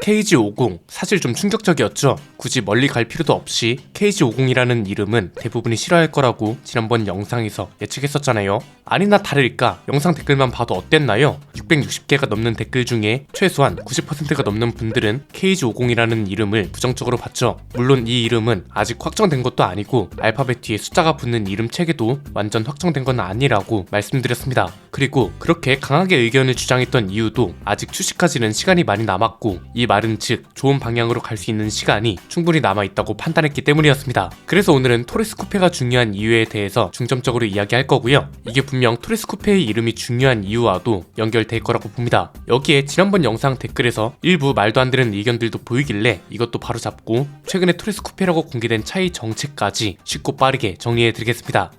KG50 사실 좀 충격적이었죠. 굳이 멀리 갈 필요도 없이 KG50이라는 이름은 대부분이 싫어할 거라고 지난번 영상에서 예측했었잖아요. 아니나 다를까 영상 댓글만 봐도 어땠나요? 660개가 넘는 댓글 중에 최소한 90%가 넘는 분들은 KG50이라는 이름을 부정적으로 봤죠. 물론 이 이름은 아직 확정된 것도 아니고 알파벳 뒤에 숫자가 붙는 이름 체계도 완전 확정된 건 아니라고 말씀드렸습니다. 그리고 그렇게 강하게 의견을 주장했던 이유도 아직 출시까지는 시간이 많이 남았고 이 말은 즉 좋은 방향으로 갈 수 있는 시간이 충분히 남아있다고 판단했기 때문이었습니다. 그래서 오늘은 토레스 쿠페가 중요한 이유에 대해서 중점적으로 이야기할 거고요. 이게 분명 토레스 쿠페의 이름이 중요한 이유와도 연결될 거라고 봅니다. 여기에 지난번 영상 댓글에서 일부 말도 안 되는 의견들도 보이길래 이것도 바로 잡고 최근에 토레스 쿠페라고 공개된 차의 정체까지 쉽고 빠르게 정리해드리겠습니다.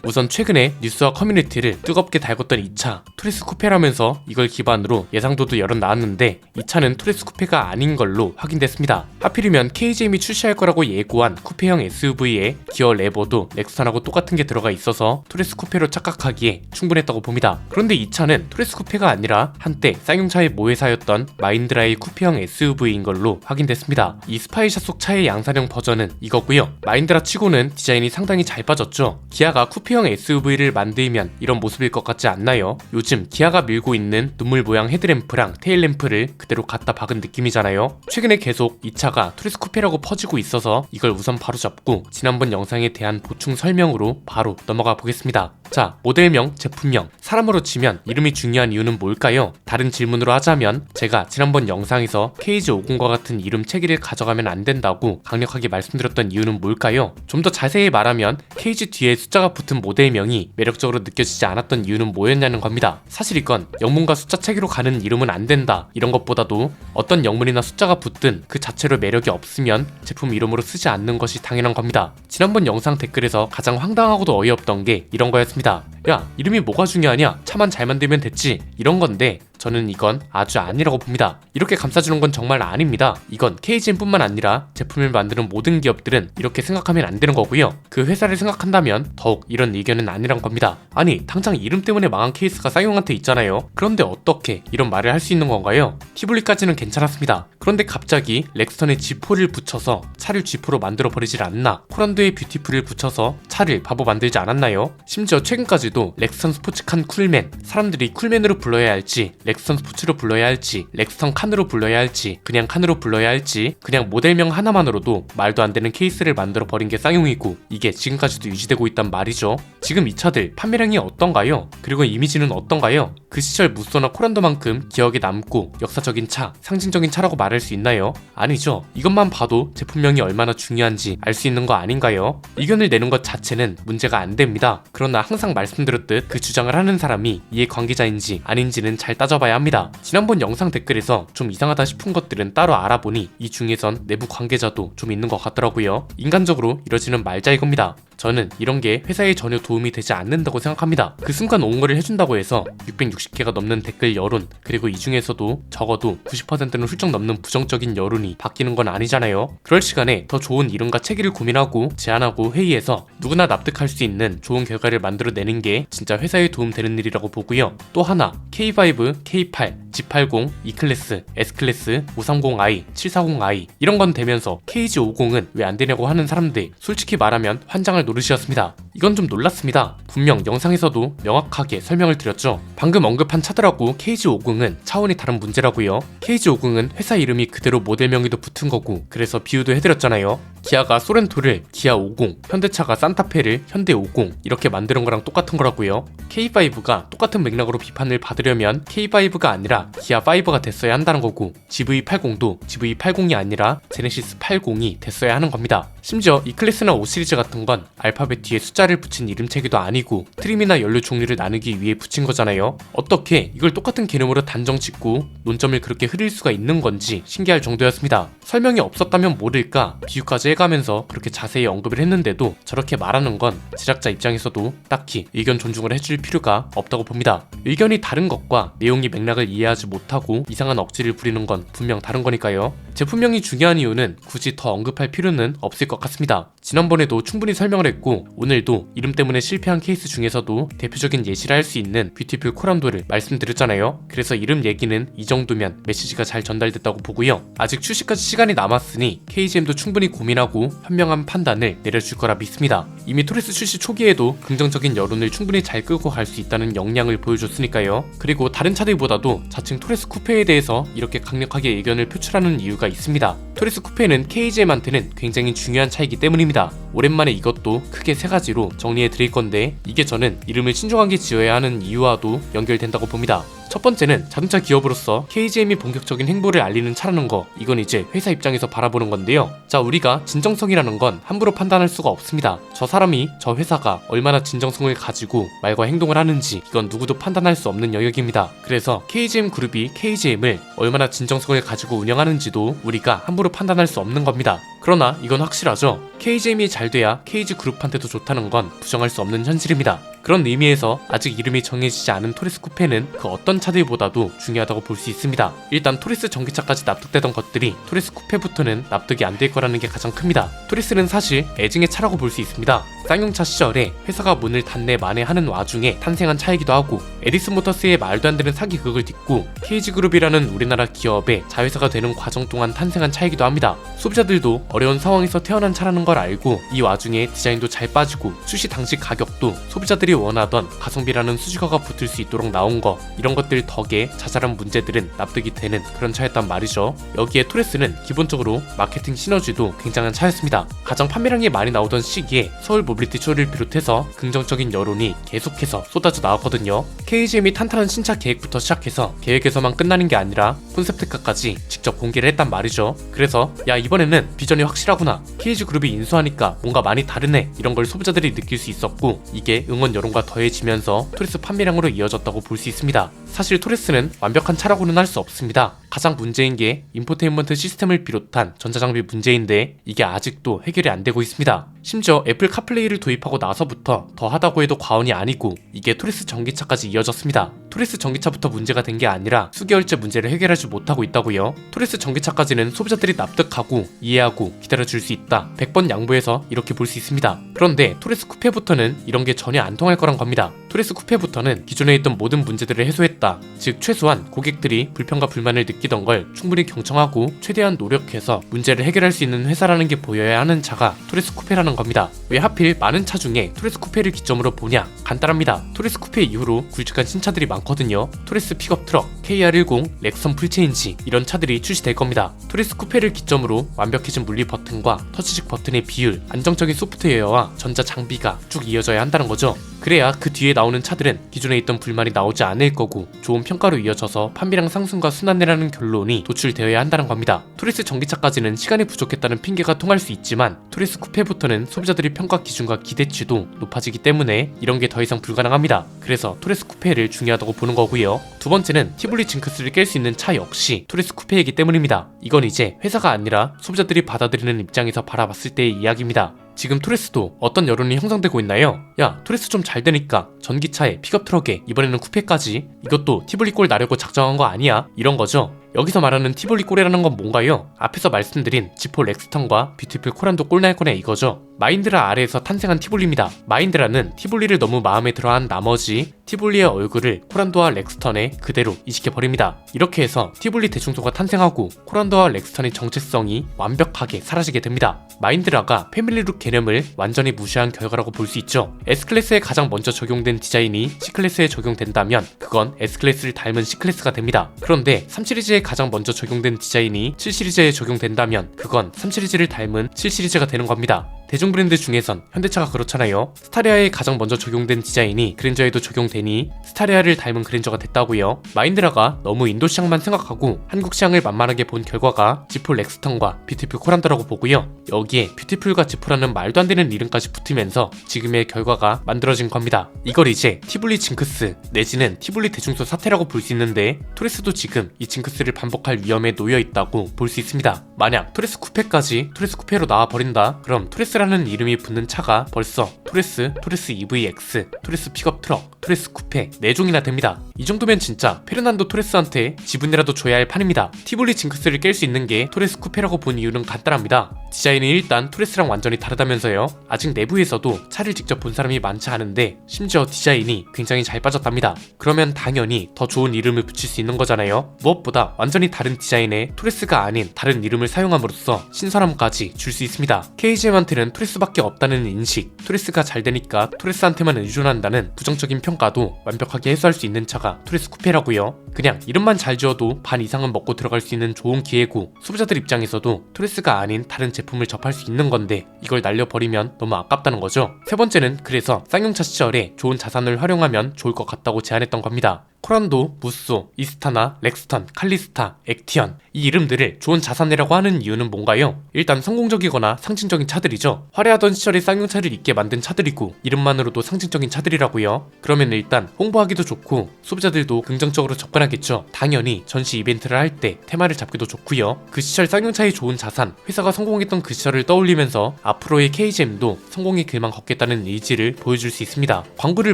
우선 최근에 뉴스와 커뮤니티를 뜨겁게 달궜던 이 차 토레스 쿠페라면서 이걸 기반으로 예상도도 여럿 나왔는데 이 차는 토레스 쿠페가 아닌 걸로 확인됐습니다. 하필이면 KGM이 출시할 거라고 예고한 쿠페형 SUV에 기어 레버도 렉스턴하고 똑같은 게 들어가 있어서 토레스 쿠페로 착각하기에 충분했다고 봅니다. 그런데 이 차는 토레스 쿠페가 아니라 한때 쌍용차의 모회사였던 마인드라의 쿠페형 SUV인 걸로 확인됐습니다. 이 스파이샤 속 차의 양산형 버전은 이거고요. 마인드라 치고는 디자인이 상당히 잘 빠졌죠. 기아가 쿠페형 SUV를 만들면 이런 모습일 것 같지 않나요? 요즘 기아가 밀고 있는 눈물 모양 헤드램프랑 테일램프를 그대로 갖다 박은 느낌이잖아요. 최근에 계속 이 차가 토레스 쿠페라고 퍼지고 있어서 이걸 우선 바로 잡고 지난번 영상에 대한 보충 설명으로 바로 넘어가 보겠습니다. 자, 모델명, 제품명, 사람으로 치면 이름이 중요한 이유는 뭘까요? 다른 질문으로 하자면 제가 지난번 영상에서 KG50과 같은 이름 체계를 가져가면 안 된다고 강력하게 말씀드렸던 이유는 뭘까요? 좀 더 자세히 말하면 KG 뒤에 숫자가 붙은 모델명이 매력적으로 느껴지지 않았던 이유는 뭐였냐는 겁니다. 사실 이건 영문과 숫자 체계로 가는 이름은 안 된다 이런 것보다도 어떤 영문이나 숫자가 붙든 그 자체로 매력이 없으면 제품 이름으로 쓰지 않는 것이 당연한 겁니다. 지난번 영상 댓글에서 가장 황당하고도 어이없던 게 이런 거였습니다. 야, 이름이 뭐가 중요하냐? 차만 잘 만들면 됐지. 이런 건데 저는 이건 아주 아니라고 봅니다. 이렇게 감싸주는 건 정말 아닙니다. 이건 KGM뿐만 아니라 제품을 만드는 모든 기업들은 이렇게 생각하면 안 되는 거고요. 그 회사를 생각한다면 더욱 이런 의견은 아니란 겁니다. 아니, 당장 이름 때문에 망한 케이스가 쌍용한테 있잖아요. 그런데 어떻게 이런 말을 할 수 있는 건가요? 티볼리까지는 괜찮았습니다. 그런데 갑자기 렉스턴에 G4를 붙여서 차를 G4로 만들어버리질 않나? 코란도에 뷰티풀을 붙여서 차를 바보 만들지 않았나요? 심지어 최근까지도 렉스턴 스포츠칸 쿨맨, 사람들이 쿨맨으로 불러야 할지 렉스턴 스포츠로 불러야 할지 렉스턴 칸으로 불러야 할지 그냥 칸으로 불러야 할지 그냥 모델명 하나만으로도 말도 안 되는 케이스를 만들어 버린 게 쌍용이고 이게 지금까지도 유지되고 있단 말이죠. 지금 이 차들 판매량이 어떤가요? 그리고 이미지는 어떤가요? 그 시절 무쏘나 코란도만큼 기억에 남고 역사적인 차, 상징적인 차라고 말할 수 있나요? 아니죠. 이것만 봐도 제품명이 얼마나 중요한지 알 수 있는 거 아닌가요? 의견을 내는 것 자체는 문제가 안 됩니다. 그러나 항상 말씀드렸듯 그 주장을 하는 사람이 이해 관계자인지 아닌지는 잘 따져봐야 합니다. 지난번 영상 댓글에서 좀 이상하다 싶은 것들은 따로 알아보니 이 중에선 내부 관계자도 좀 있는 것 같더라고요. 인간적으로 이뤄지는 말자 이겁니다. 저는 이런 게 회사에 전혀 도움이 되지 않는다고 생각합니다. 그 순간 옹호를 해준다고 해서 660개가 넘는 댓글 여론 그리고 이 중에서도 적어도 90%는 훌쩍 넘는 부정적인 여론이 바뀌는 건 아니잖아요. 그럴 시간에 더 좋은 이름과 체계를 고민하고 제안하고 회의해서 누구나 납득할 수 있는 좋은 결과를 만들어내는 게 진짜 회사에 도움되는 일이라고 보고요. 또 하나 K5, K8, G80, E클래스, S클래스, 530i, 740i 이런 건 되면서 KG50은 왜 안 되냐고 하는 사람들 솔직히 말하면 환장을 노릇이었습니다. 이건 좀 놀랐습니다. 분명 영상에서도 명확하게 설명을 드렸죠. 방금 언급한 차들하고 KG50은 차원이 다른 문제라고요. KG50은 회사 이름이 그대로 모델명에도 붙은 거고 그래서 비유도 해드렸잖아요. 기아가 소렌토를 기아 50, 현대차가 산타페를 현대 50 이렇게 만드는 거랑 똑같은 거라고요. K5가 똑같은 맥락으로 비판을 받으려면 K5가 아니라 기아 5가 됐어야 한다는 거고 GV80도 GV80이 아니라 제네시스 80이 됐어야 하는 겁니다. 심지어 E클래스나 5 시리즈 같은 건 알파벳 뒤에 숫자를 숫자를 붙인 이름체계도 아니고 트림이나 연료 종류를 나누기 위해 붙인 거잖아요. 어떻게 이걸 똑같은 개념으로 단정 짓고 논점을 그렇게 흐릴 수가 있는 건지 신기할 정도였습니다. 설명이 없었다면 모를까 비유까지 해가면서 그렇게 자세히 언급을 했는데도 저렇게 말하는 건 제작자 입장에서도 딱히 의견 존중을 해줄 필요가 없다고 봅니다. 의견이 다른 것과 내용이 맥락을 이해하지 못하고 이상한 억지를 부리는 건 분명 다른 거니까요. 제품명이 중요한 이유는 굳이 더 언급할 필요는 없을 것 같습니다. 지난번에도 충분히 설명을 했고 오늘도 이름 때문에 실패한 케이스 중에서도 대표적인 예시를 할 수 있는 뷰티풀 코란도를 말씀드렸잖아요. 그래서 이름 얘기는 이 정도면 메시지가 잘 전달됐다고 보고요. 아직 출시까지 시간이 남았으니 KGM도 충분히 고민하고 현명한 판단을 내려줄 거라 믿습니다. 이미 토레스 출시 초기에도 긍정적인 여론을 충분히 잘 끌고 갈 수 있다는 역량을 보여줬으니까요. 그리고 다른 차들보다도 자칭 토레스 쿠페에 대해서 이렇게 강력하게 의견을 표출하는 이유가 있습니다. 토레스 쿠페는 KGM한테는 굉장히 중요한 차이기 때문입니다. 오랜만에 이것도 크게 세 가지로 정리해 드릴 건데 이게 저는 이름을 신중하게 지어야 하는 이유와도 연결된다고 봅니다. 첫 번째는 자동차 기업으로서 KGM이 본격적인 행보를 알리는 차라는 거, 이건 이제 회사 입장에서 바라보는 건데요. 자, 우리가 진정성이라는 건 함부로 판단할 수가 없습니다. 저 사람이, 저 회사가 얼마나 진정성을 가지고 말과 행동을 하는지 이건 누구도 판단할 수 없는 영역입니다. 그래서 KGM 그룹이 KGM을 얼마나 진정성을 가지고 운영하는지도 우리가 함부로 판단할 수 없는 겁니다. 그러나 이건 확실하죠. KGM이 잘 돼야 KG 그룹한테도 좋다는 건 부정할 수 없는 현실입니다. 그런 의미에서 아직 이름이 정해지지 않은 토레스 쿠페는 그 어떤 차들보다도 중요하다고 볼 수 있습니다. 일단 토레스 전기차까지 납득되던 것들이 토레스 쿠페부터는 납득이 안 될 거라는 게 가장 큽니다. 토레스는 사실 애증의 차라고 볼 수 있습니다. 쌍용차 시절에 회사가 문을 닫네 마네 하는 와중에 탄생한 차이기도 하고 에디슨 모터스의 말도 안 되는 사기극을 딛고 KG그룹이라는 우리나라 기업의 자회사가 되는 과정 동안 탄생한 차이기도 합니다. 소비자들도 어려운 상황에서 태어난 차라는 걸 알고 이 와중에 디자인도 잘 빠지고 출시 당시 가격도 소비자들이 원하던 가성비라는 수식어가 붙을 수 있도록 나온 거, 이런 것들 덕에 자잘한 문제들은 납득이 되는 그런 차였단 말이죠. 여기에 토레스는 기본적으로 마케팅 시너지도 굉장한 차였습니다. 가장 판매량이 많이 나오던 시기에 서울 모빌리티 쇼를 비롯해서 긍정적인 여론이 계속해서 쏟아져 나왔거든요. KGM이 탄탄한 신차 계획부터 시작해서 계획에서만 끝나는 게 아니라 콘셉트카까지 직접 공개를 했단 말이죠. 그래서 야, 이번에는 비전이 확실하구나, KG그룹이 인수하니까 뭔가 많이 다르네, 이런 걸 소비자들이 느낄 수 있었고 이게 응원 여론과 더해지면서 토레스 판매량으로 이어졌다고 볼 수 있습니다. 사실 토레스는 완벽한 차라고는 할 수 없습니다. 가장 문제인 게 인포테인먼트 시스템을 비롯한 전자장비 문제인데 이게 아직도 해결이 안 되고 있습니다. 심지어 애플 카플레이를 도입하고 나서부터 더 하다고 해도 과언이 아니고 이게 토레스 전기차까지 이어졌습니다. 토레스 전기차부터 문제가 된 게 아니라 수개월째 문제를 해결하지 못하고 있다고요. 토레스 전기차까지는 소비자들이 납득하고 이해하고 기다려줄 수 있다, 100번 양보해서 이렇게 볼 수 있습니다. 그런데 토레스 쿠페부터는 이런 게 전혀 안 통할 거란 겁니다. 토레스 쿠페부터는 기존에 있던 모든 문제들을 해소했다, 즉 최소한 고객들이 불편과 불만을 느끼던 걸 충분히 경청하고 최대한 노력해서 문제를 해결할 수 있는 회사라는 게 보여야 하는 차가 토레스 쿠페라는 겁니다. 왜 하필 많은 차 중에 토레스 쿠페를 기점으로 보냐? 간단합니다. 토레스 쿠페 이후로 굵직한 신차들이 많거든요. 토레스 픽업 트럭, KR10, 렉선 풀체인지, 이런 차들이 출시될 겁니다. 토레스 쿠페를 기점으로 완벽해진 물리 버튼과 터치식 버튼의 비율, 안정적인 소프트웨어와 전자 장비가 쭉 이어져야 한다는 거죠. 그래야 그 뒤에 나오는 차들은 기존에 있던 불만이 나오지 않을 거고 좋은 평가로 이어져서 판매량 상승과 순환이라는 결론이 도출되어야 한다는 겁니다. 토레스 전기차까지는 시간이 부족했다는 핑계가 통할 수 있지만 토레스 쿠페부터는 소비자들의 평가 기준과 기대치도 높아지기 때문에 이런 게 더 이상 불가능합니다. 그래서 토레스 쿠페를 중요하다고 보는 거고요. 두 번째는 티볼리 징크스를 깰 수 있는 차 역시 토레스 쿠페이기 때문입니다. 이건 이제 회사가 아니라 소비자들이 받아들이는 입장에서 바라봤을 때의 이야기입니다. 지금 토레스도 어떤 여론이 형성되고 있나요? 야, 토레스 좀 잘 되니까 전기차에 픽업 트럭에 이번에는 쿠페까지, 이것도 티볼리 꼴 나려고 작정한 거 아니야? 이런 거죠. 여기서 말하는 티볼리 꼴이라는 건 뭔가요? 앞에서 말씀드린 지포 렉스턴과 뷰티풀 코란도 꼴날 거네 이거죠. 마인드라 아래에서 탄생한 티볼리입니다. 마인드라는 티볼리를 너무 마음에 들어한 나머지 티볼리의 얼굴을 코란도와 렉스턴에 그대로 이식해버립니다. 이렇게 해서 티볼리 대중소가 탄생하고 코란도와 렉스턴의 정체성이 완벽하게 사라지게 됩니다. 마인드라가 패밀리룩 개념을 완전히 무시한 결과라고 볼 수 있죠. S클래스에 가장 먼저 적용된 디자인이 C클래스에 적용된다면 그건 S클래스를 닮은 C클래스가 됩니다. 그런데 3시리즈에 가장 먼저 적용된 디자인이 7시리즈에 적용된다면 그건 3시리즈를 닮은 7시리즈가 되는 겁니다. 대중 브랜드 중에선 현대차가 그렇잖아요. 스타리아에 가장 먼저 적용된 디자인이 그랜저에도 적용되니 스타리아를 닮은 그랜저가 됐다고요. 마인드라가 너무 인도 시장만 생각하고 한국 시장을 만만하게 본 결과가 지포 렉스턴과 뷰티풀 코란도라고 보고요. 여기에 뷰티풀과 지포라는 말도 안 되는 이름까지 붙으면서 지금의 결과가 만들어진 겁니다. 이걸 이제 티블리 징크스 내지는 티블리 대중소 사태라고 볼 수 있는데, 토레스도 지금 이 징크스를 반복할 위험에 놓여 있다고 볼 수 있습니다. 만약 토레스 쿠페까지 토레스 쿠페로 나와버린다, 그럼 토레스라는 이름이 붙는 차가 벌써 토레스, 토레스 EVX, 토레스 픽업 트럭, 토레스 쿠페 4종이나 됩니다. 이 정도면 진짜 페르난도 토레스한테 지분이라도 줘야 할 판입니다. 티블리 징크스를 깰 수 있는 게 토레스 쿠페라고 본 이유는 간단합니다. 디자인이 일단 토레스랑 완전히 다르다면서요. 아직 내부에서도 차를 직접 본 사람이 많지 않은데 심지어 디자인이 굉장히 잘 빠졌답니다. 그러면 당연히 더 좋은 이름을 붙일 수 있는 거잖아요. 무엇보다 완전히 다른 디자인에 토레스가 아닌 다른 이름을 사용함으로써 신선함까지 줄 수 있습니다. KGM한테는 토레스밖에 없다는 인식, 토레스가 잘 되니까 토레스한테만 의존한다는 부정적인 평가도 완벽하게 해소할 수 있는 차가 토레스 쿠페라고요. 그냥 이름만 잘 지어도 반 이상은 먹고 들어갈 수 있는 좋은 기회고, 소비자들 입장에서도 토레스가 아닌 다른 제품을 접할 수 있는 건데 이걸 날려버리면 너무 아깝다는 거죠. 세 번째는 그래서 쌍용차 시절에 좋은 자산을 활용하면 좋을 것 같다고 제안했던 겁니다. 코란도, 무쏘, 이스타나, 렉스턴, 칼리스타, 액티언, 이 이름들을 좋은 자산이라고 하는 이유는 뭔가요? 일단 성공적이거나 상징적인 차들이죠. 화려하던 시절에 쌍용차를 있게 만든 차들이고 이름만으로도 상징적인 차들이라고요. 그러면 일단 홍보하기도 좋고 소비자들도 긍정적으로 접근하겠죠. 당연히 전시 이벤트를 할 때 테마를 잡기도 좋고요. 그 시절 쌍용차의 좋은 자산, 회사가 성공했던 그 시절을 떠올리면서 앞으로의 KGM도 성공의 길만 걷겠다는 의지를 보여줄 수 있습니다. 광고를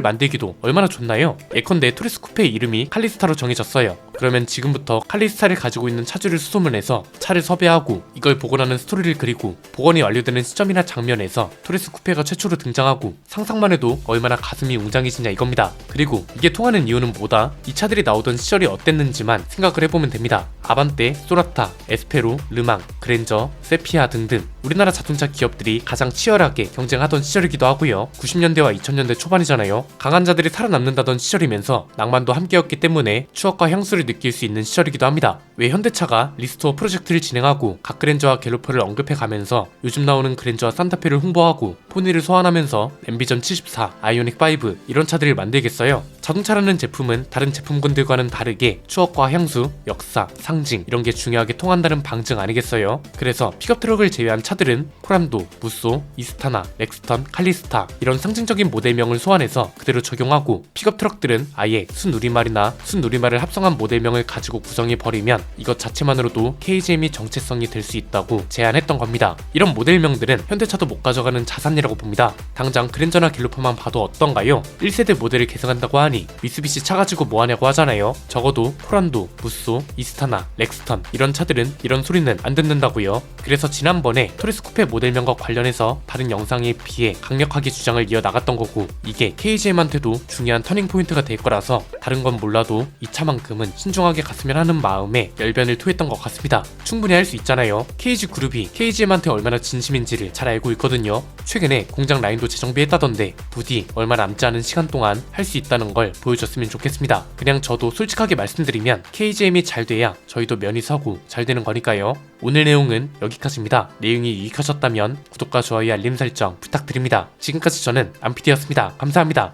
만들기도 얼마나 좋나요? 예컨대 토레스 쿠페 이름이 칼리스타로 정해졌어요. 그러면 지금부터 칼리스타를 가지고 있는 차주를 수소문해서 차를 섭외하고 이걸 복원하는 스토리를 그리고 복원이 완료되는 시점이나 장면에서 토레스 쿠페가 최초로 등장하고, 상상만 해도 얼마나 가슴이 웅장해지냐 이겁니다. 그리고 이게 통하는 이유는 뭐다? 이 차들이 나오던 시절이 어땠는지만 생각을 해보면 됩니다. 아반떼, 소나타, 에스페로, 르망, 그랜저, 세피아 등등 우리나라 자동차 기업들이 가장 치열하게 경쟁하던 시절이기도 하고요. 90년대와 2000년대 초반이잖아요. 강한 자들이 살아남는다던 시절이면서 낭만도 함께였기 때문에 추억과 향수를 느낄 수 있는 시절이기도 합니다. 왜 현대차가 리스토어 프로젝트를 진행하고 각 그랜저와 갤로퍼를 언급해가면서 요즘 나오는 그랜저와 산타페를 홍보하고 포니를 소환하면서 앰비전 74, 아이오닉 5 이런 차들을 만들겠어요? 자동차라는 제품은 다른 제품군들과는 다르게 추억과 향수, 역사, 상징 이런 게 중요하게 통한다는 방증 아니겠어요? 그래서 픽업 트럭을 제외한 차들은 코란도, 무쏘, 이스타나, 렉스턴, 칼리스타 이런 상징적인 모델명을 소환해서 그대로 적용하고, 픽업 트럭들은 아예 순우리말이나 순우리말을 합성한 모델명을 가지고 구성해버리면 이것 자체만으로도 KGM이 정체성이 될 수 있다고 제안했던 겁니다. 이런 모델명들은 현대차도 못 가져가는 자산이라고 봅니다. 당장 그랜저나 갤로퍼만 봐도 어떤가요? 1세대 모델을 계승한다고 하니 미쓰비시 차 가지고 뭐하냐고 하잖아요. 적어도 코란도, 무쏘, 이스타나, 렉스턴 이런 차들은 이런 소리는 안 듣는다고요. 그래서 지난번에 토레스 쿠페 모델명과 관련해서 다른 영상에 비해 강력하게 주장을 이어나갔던 거고, 이게 KGM한테도 중요한 터닝포인트가 될 거라서 다른 건 몰라도 이 차만큼은 신중하게 갔으면 하는 마음에 열변을 토했던 것 같습니다. 충분히 할 수 있잖아요. KG그룹이 KGM한테 얼마나 진심인지를 잘 알고 있거든요. 최근에 공장 라인도 재정비했다던데 부디 얼마 남지 않은 시간 동안 할 수 있다는 걸 보여줬으면 좋겠습니다. 그냥 저도 솔직하게 말씀드리면 KGM이 잘 돼야 저희도 면이 서고 잘 되는 거니까요. 오늘 내용은 여기까지입니다. 내용이 유익하셨다면 구독과 좋아요, 알림 설정 부탁드립니다. 지금까지 저는 안PD였습니다. 감사합니다.